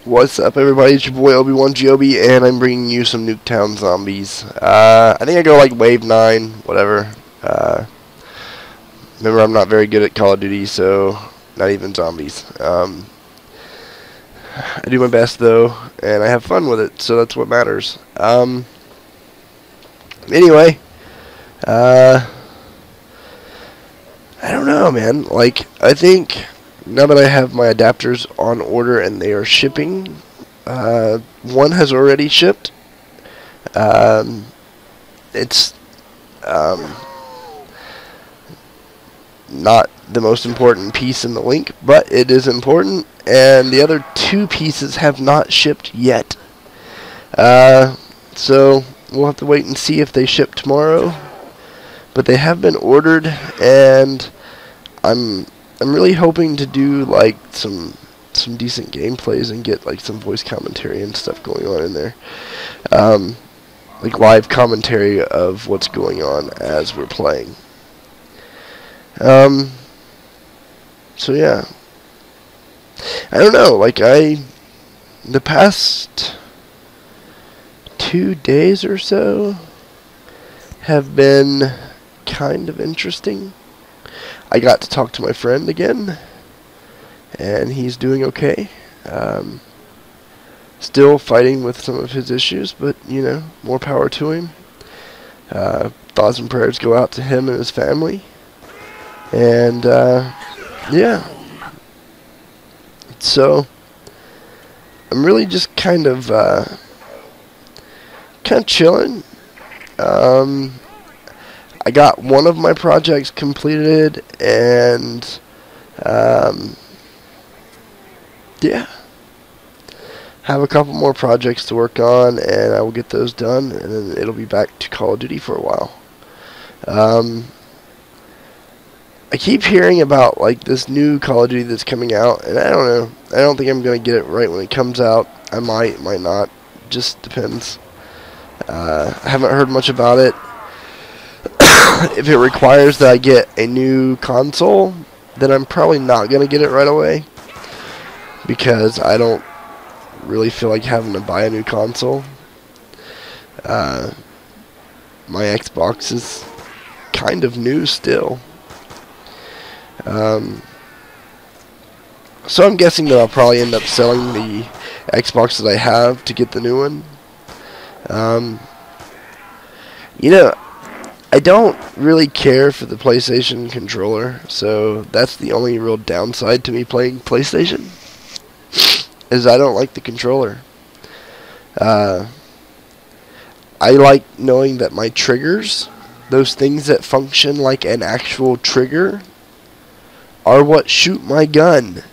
What's up, everybody? It's your boy Obi-Wan and I'm bringing you some Nuketown zombies. I think I go like wave 9, whatever. Remember, I'm not very good at Call of Duty, so not even zombies. I do my best though, and I have fun with it, so that's what matters. Anyway, I don't know, man. Like, I think now that I have my adapters on order and they are shipping, one has already shipped. It's not the most important piece in the link, but it is important, and the other two pieces have not shipped yet. So we'll have to wait and see if they ship tomorrow. But they have been ordered, and I'm really hoping to do like some decent gameplays and get like some voice commentary and stuff going on in there, like live commentary of what's going on as we're playing. So yeah, I don't know. Like the past 2 days or so have been kind of interesting. I got to talk to my friend again, and he's doing okay. Still fighting with some of his issues, but, you know, more power to him. Thoughts and prayers go out to him and his family. And, yeah. So, I'm really just kind of chilling. I got one of my projects completed, and yeah, have a couple more projects to work on, and I will get those done, and then it'll be back to Call of Duty for a while. I keep hearing about like this new Call of Duty that's coming out, and I don't know. I don't think I'm gonna get it right when it comes out. I might not. Just depends. I haven't heard much about it. If it requires that I get a new console, then I'm probably not going to get it right away, because I don't really feel like having to buy a new console. My Xbox is kind of new still. So I'm guessing that I'll probably end up selling the Xbox that I have to get the new one. You know, I don't really care for the PlayStation controller, so that's the only real downside to me playing PlayStation, is I don't like the controller. I like knowing that my triggers, those things that function like an actual trigger, are what shoot my gun,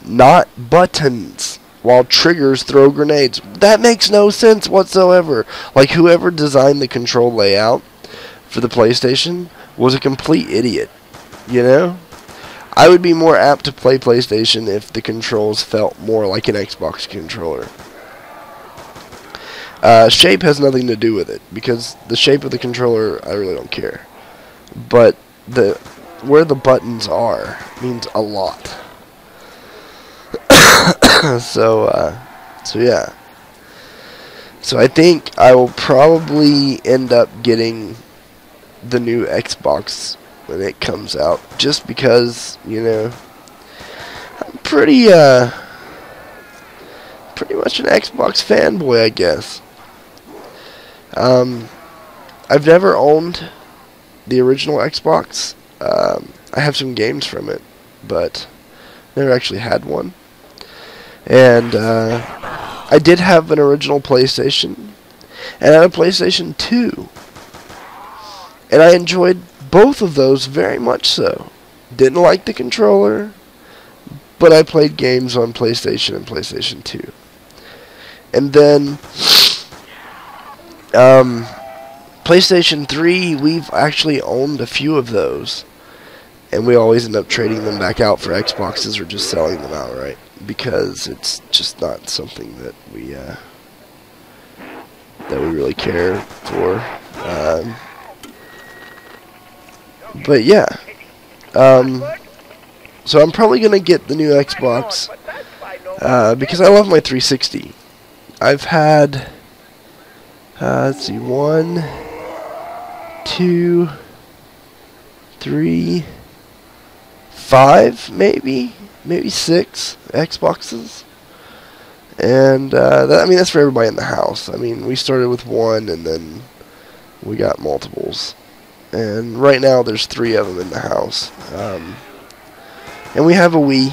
not buttons, while triggers throw grenades. That makes no sense whatsoever. Like, whoever designed the control layout for the PlayStation was a complete idiot, you know? I would be more apt to play PlayStation if the controls felt more like an Xbox controller. Shape has nothing to do with it, because the shape of the controller, I really don't care. But where the buttons are means a lot. So yeah. So I think I will probably end up getting the new Xbox when it comes out, just because, you know, I'm pretty much an Xbox fanboy, I guess. I've never owned the original Xbox. I have some games from it, but never actually had one. And I did have an original PlayStation, and I had a PlayStation 2. And I enjoyed both of those very much so. Didn't like the controller, but I played games on PlayStation and PlayStation 2. And then PlayStation 3, we've actually owned a few of those, and we always end up trading them back out for Xboxes or just selling them outright, because it's just not something that we really care for. But yeah, so I'm probably gonna get the new Xbox. because I love my 360. I've had, let's see, 1, 2, 3, 5, maybe 6 Xboxes. And I mean, that's for everybody in the house. I mean, we started with 1, and then we got multiples. And right now, there's 3 of them in the house. And we have a Wii.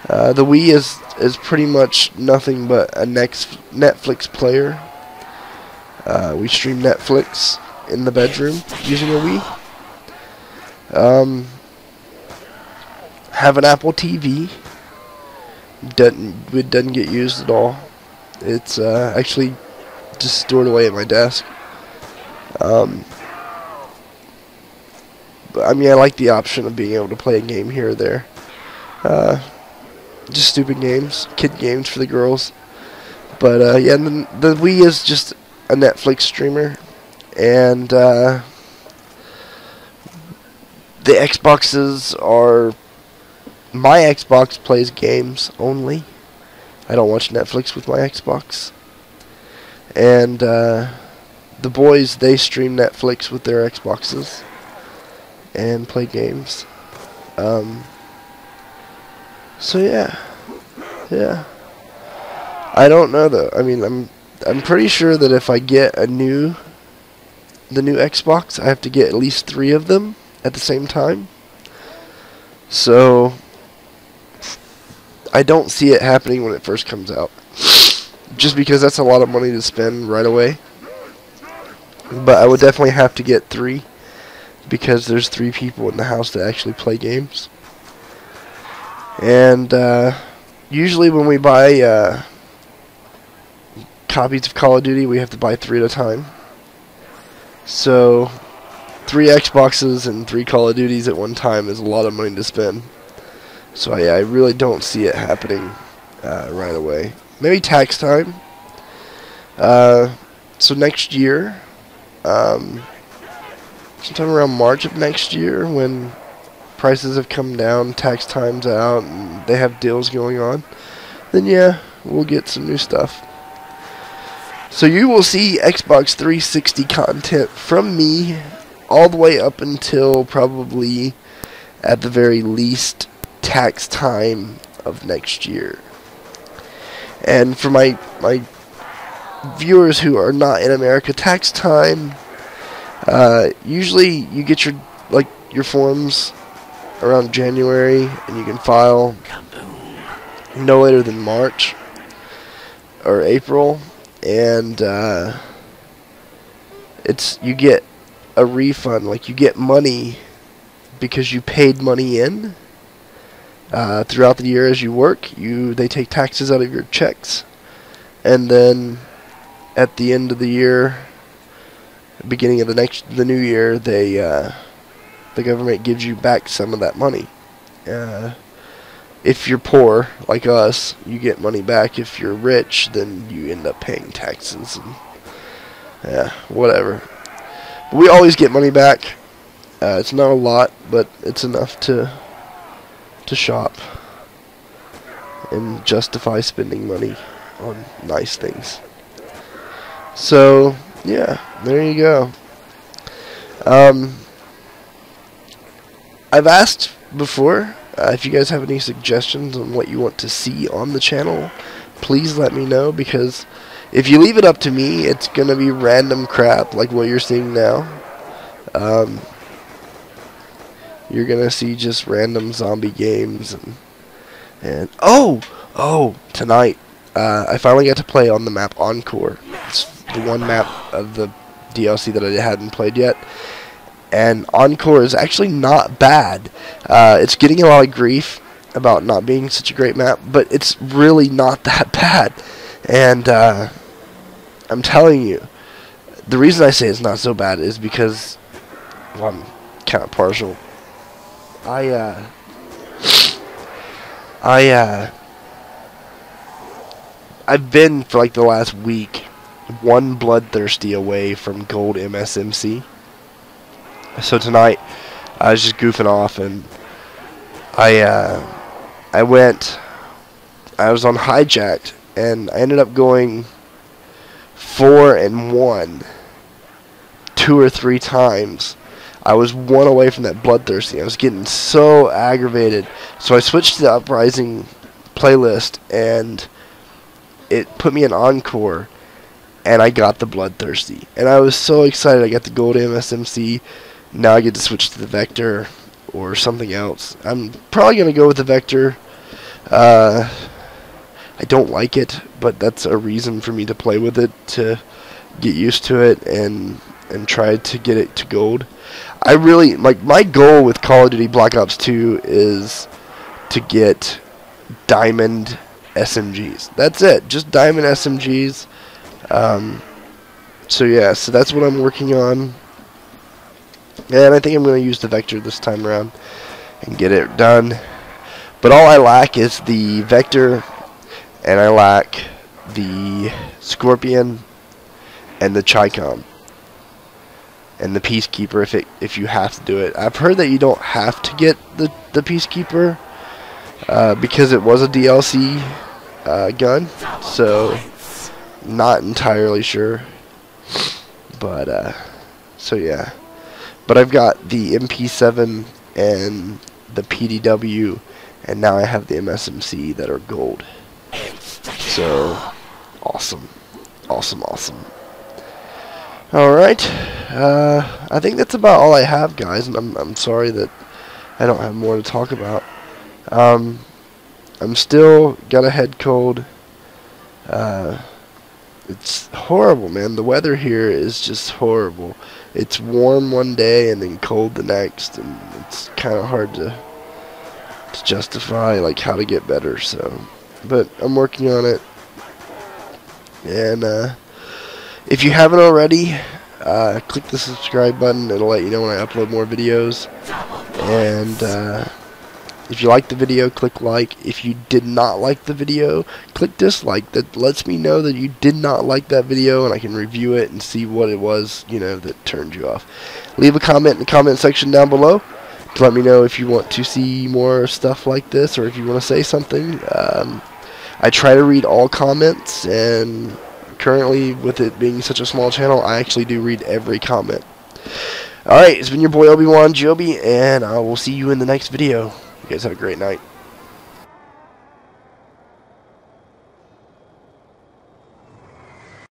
The Wii is pretty much nothing but a Netflix player. We stream Netflix in the bedroom using a Wii. Have an Apple TV. It doesn't get used at all. It's actually just stored away at my desk. But I mean, I like the option of being able to play a game here or there. Just stupid games, kid games for the girls. But yeah, and the Wii is just a Netflix streamer, and the Xboxes are. My Xbox plays games only. I don't watch Netflix with my Xbox. And the boys, they stream Netflix with their Xboxes and play games. So yeah. I don't know though. I mean, I'm pretty sure that if I get the new Xbox, I have to get at least 3 of them at the same time. So I don't see it happening when it first comes out, just because that's a lot of money to spend right away. But I would definitely have to get 3, because there's 3 people in the house that actually play games. And usually when we buy copies of Call of Duty, we have to buy 3 at a time. So 3 Xboxes and 3 Call of Duties at one time is a lot of money to spend. So yeah, I really don't see it happening right away. Maybe tax time. So next year, sometime around March of next year, when prices have come down, tax time's out, and they have deals going on, then yeah, we'll get some new stuff. So you will see Xbox 360 content from me all the way up until probably, at the very least, tax time of next year. And for my viewers who are not in America, tax time, usually you get your forms around January, and you can file no later than March or April, and you get a refund, like you get money because you paid money in. Throughout the year as you work, they take taxes out of your checks, and then at the end of the year, beginning of the new year, the government gives you back some of that money. If you're poor like us, you get money back. If you're rich, then you end up paying taxes and yeah, whatever. But we always get money back. It's not a lot, but it's enough to shop and justify spending money on nice things. So yeah, there you go. I've asked before if you guys have any suggestions on what you want to see on the channel. Please let me know, because if you leave it up to me, it's gonna be random crap like what you're seeing now. You're gonna see just random zombie games, and tonight I finally got to play on the map Encore. It's the one map of the DLC that I hadn't played yet, and Encore is actually not bad. It's getting a lot of grief about not being such a great map, but it's really not that bad. And I'm telling you, the reason I say it's not so bad is because, well, I'm kind of partial. I've been, for like the last week, one bloodthirsty away from gold MSMC. So tonight, I was just goofing off, and I went I was on hijacked, and I ended up going 4-1 2 or 3 times. I was 1 away from that bloodthirsty. I was getting so aggravated. So I switched to the Uprising playlist, and it put me in Encore, and I got the bloodthirsty. And I was so excited. I got the gold MSMC. Now I get to switch to the Vector or something else. I'm probably going to go with the Vector. I don't like it, but that's a reason for me to play with it, to get used to it and try to get it to gold. I really, like, my goal with Call of Duty Black Ops 2 is to get diamond SMGs. That's it, just diamond SMGs. So yeah, so that's what I'm working on. And I think I'm going to use the Vector this time around and get it done. But all I lack is the Vector, and I lack the Scorpion and the Chicom and the Peacekeeper if you have to do it. I've heard that you don't have to get the Peacekeeper because it was a DLC gun, so not entirely sure. But so yeah. But I've got the MP7 and the PDW, and now I have the MSMC that are gold. So awesome, awesome, awesome. Alright, I think that's about all I have, guys, and I'm sorry that I don't have more to talk about. I'm still got a head cold. It's horrible, man. The weather here is just horrible. It's warm one day and then cold the next, and it's kind of hard to justify like how to get better. So, but I'm working on it. And if you haven't already, click the subscribe button. It'll let you know when I upload more videos. And if you liked the video, click like. If you did not like the video, click dislike. That lets me know that you did not like that video, and I can review it and see what it was, you know, that turned you off. Leave a comment in the comment section down below to let me know if you want to see more stuff like this, or if you want to say something. I try to read all comments, and currently, with it being such a small channel, I actually do read every comment. Alright, it's been your boy Obi-Wan Joby, and I will see you in the next video. You guys have a great night.